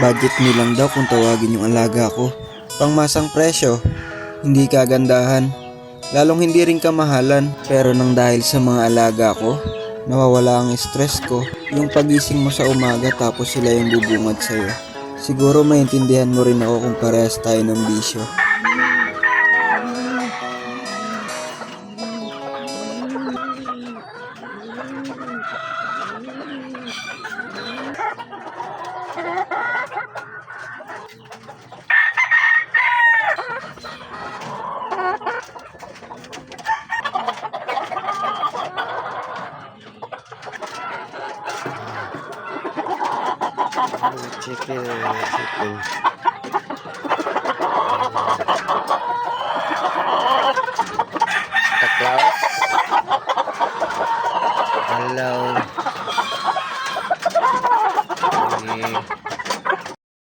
budget nilang daw kung tawagin yung alaga ko. Pangmasang presyo, hindi kagandahan, lalong hindi rin kamahalan. Pero nang dahil sa mga alaga ko, nawawala ang stress ko. Yung pagising mo sa umaga tapos sila yung bubungad sa'yo. Siguro maintindihan mo rin ako kung parehas tayo ng bisyo. Chicken.